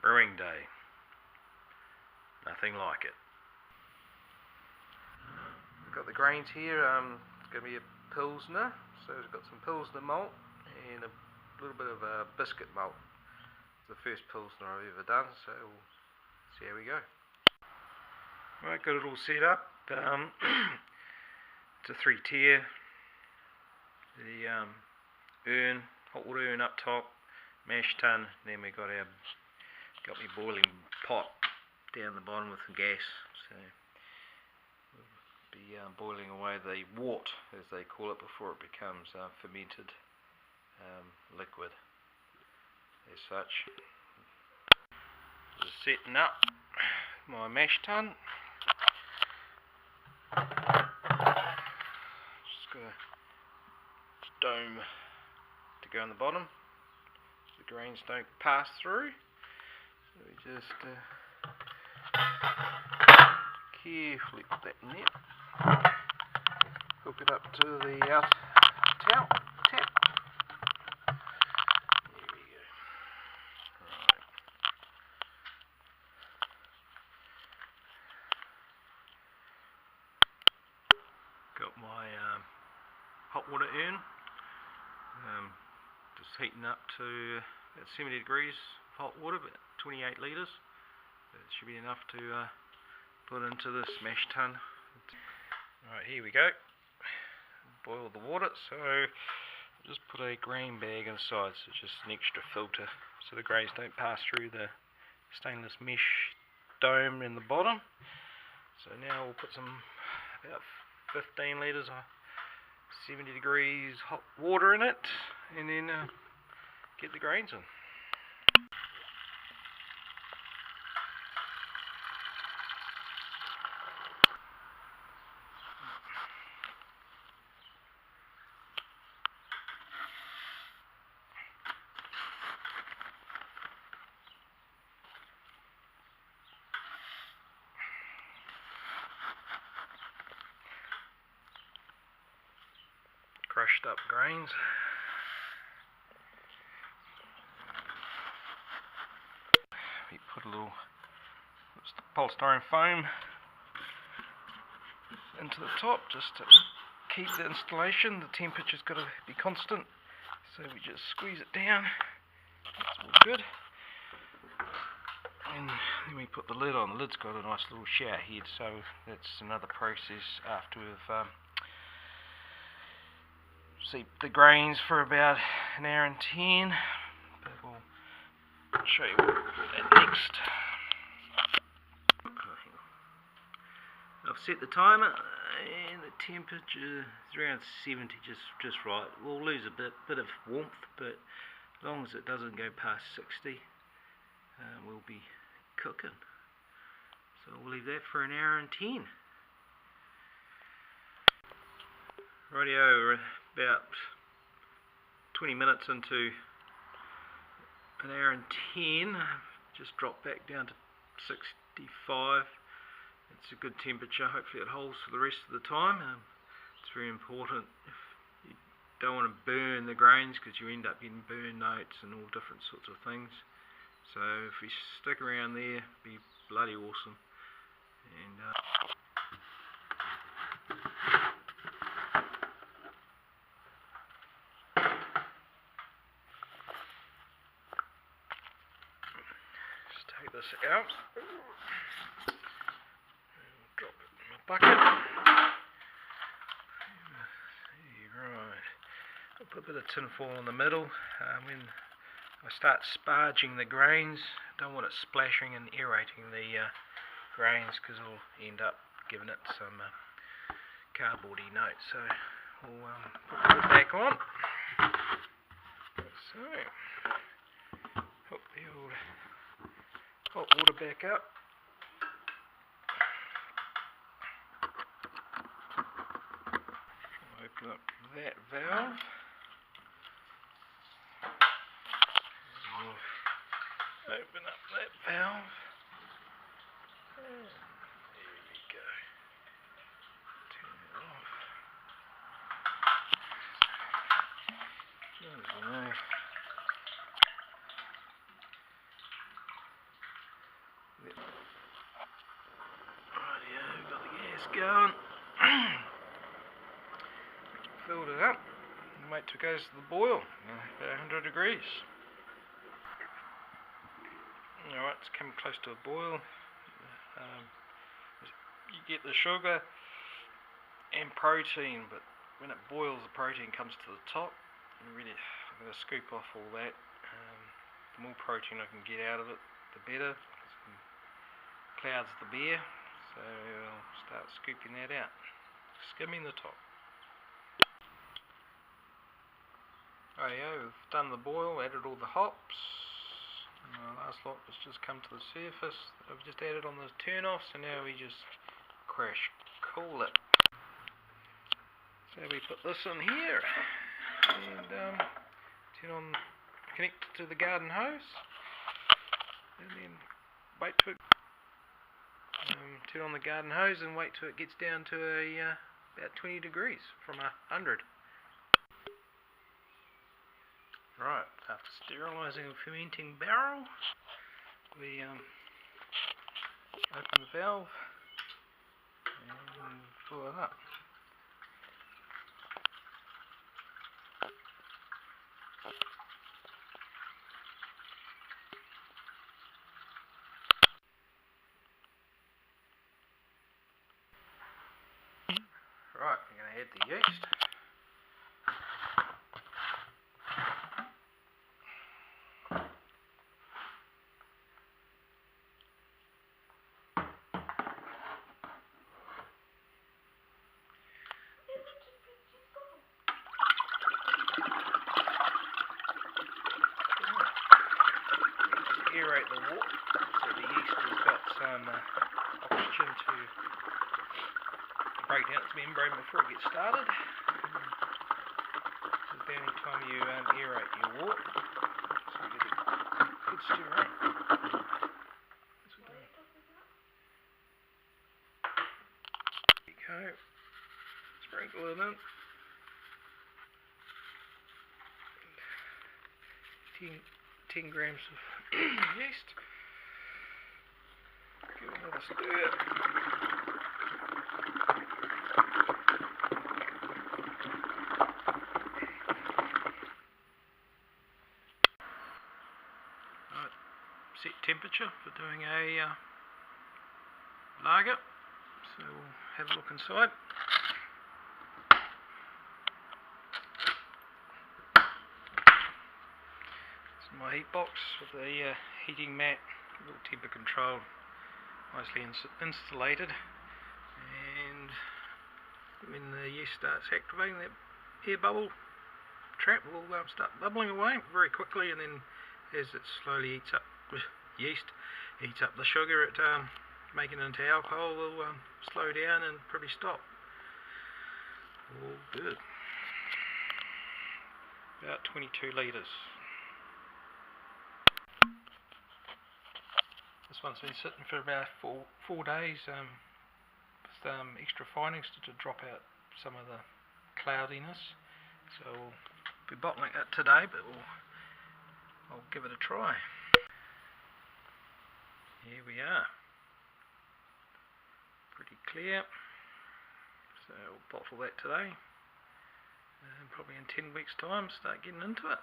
Brewing day. Nothing like it. Got the grains here. It's going to be a Pilsner. So it's got some Pilsner malt and a little bit of biscuit malt. It's the first Pilsner I've ever done, so we'll see how we go. Right, got it all set up. It's a 3-tier. The urn, hot water urn up top, mash tun, then we got me boiling pot down the bottom with the gas, so we'll be boiling away the wort, as they call it, before it becomes fermented liquid as such. Just setting up my mash tun. Just got a dome to go on the bottom so the grains don't pass through. So we just carefully put that in there, hook it up to the tap. There we go. Right. Got my hot water urn. Just heating up to about 70 degrees of hot water, about 28 litres. That should be enough to put into this mash tun. Alright, here we go. Boil the water, so just put a grain bag inside, so it's just an extra filter so the grains don't pass through the stainless mesh dome in the bottom. So now we'll put some about 15 litres of 70 degrees hot water in it, and then get the grains in. Crushed up grains. We put a little polystyrene foam into the top just to keep the installation. The temperature's got to be constant, so we just squeeze it down. That's all good. And then we put the lid on. The lid's got a nice little shower head, so that's another process after we've seep the grains for about an hour and 10, but we'll show you that next. I've set the timer and the temperature is around 70, just right. We'll lose a bit of warmth, but as long as it doesn't go past 60, we'll be cooking. So we'll leave that for an hour and 10. Rightio, we're about 20 minutes into an hour and 10. Just dropped back down to 65. It's a good temperature. Hopefully it holds for the rest of the time. It's very important. If you don't want to burn the grains, because you end up getting burn notes and all different sorts of things. So if we stick around there, it'd be bloody awesome. And take this out, drop it in my bucket. Right, I'll put a bit of tin foil in the middle. When I start sparging the grains, I don't want it splashing and aerating the grains, because it'll end up giving it some cardboardy notes. So we'll put the lid back on. So hook the old hot water back up. Open up that valve. Open up that valve. There we go. Turn it off. There we go. going. Filled it up and wait till it goes to the boil, about 100 degrees. Alright, it's coming close to a boil. You get the sugar and protein, but when it boils, the protein comes to the top. And really, I'm going to scoop off all that. The more protein I can get out of it, the better. It clouds the beer, so I'll start scooping that out, skimming the top. Rightio, we've done the boil, added all the hops. And the last lot has just come to the surface. I've just added on the turn off, so now we just crash cool it. So we put this in here and turn on, connect it to the garden hose, and then wait till it, turn on the garden hose and wait till it gets down to about 20 degrees from 100. Right, after sterilising a fermenting barrel, we open the valve and fill it up. Right, we're going to add the yeast. Aerate the water so the yeast has got some oxygen to break down its membrane before it gets started. This is the only time you aerate your wort, so you get a good stir up. There you go. Sprinkle it in. 10 grams of yeast. Give it another stir. Right, set temperature for doing a lager. So we'll have a look inside. My heat box with the heating mat, all temper controlled, nicely insulated, and when the yeast starts activating, that air bubble trap will start bubbling away very quickly, and then as it slowly heats up, yeast heats up the sugar, it making it into alcohol will slow down and probably stop. All good. About 22 litres. This one's been sitting for about four days with extra finings to drop out some of the cloudiness. So we'll be bottling it today, but I'll give it a try. Here we are. Pretty clear. So we'll bottle that today. And probably in 10 weeks' time start getting into it.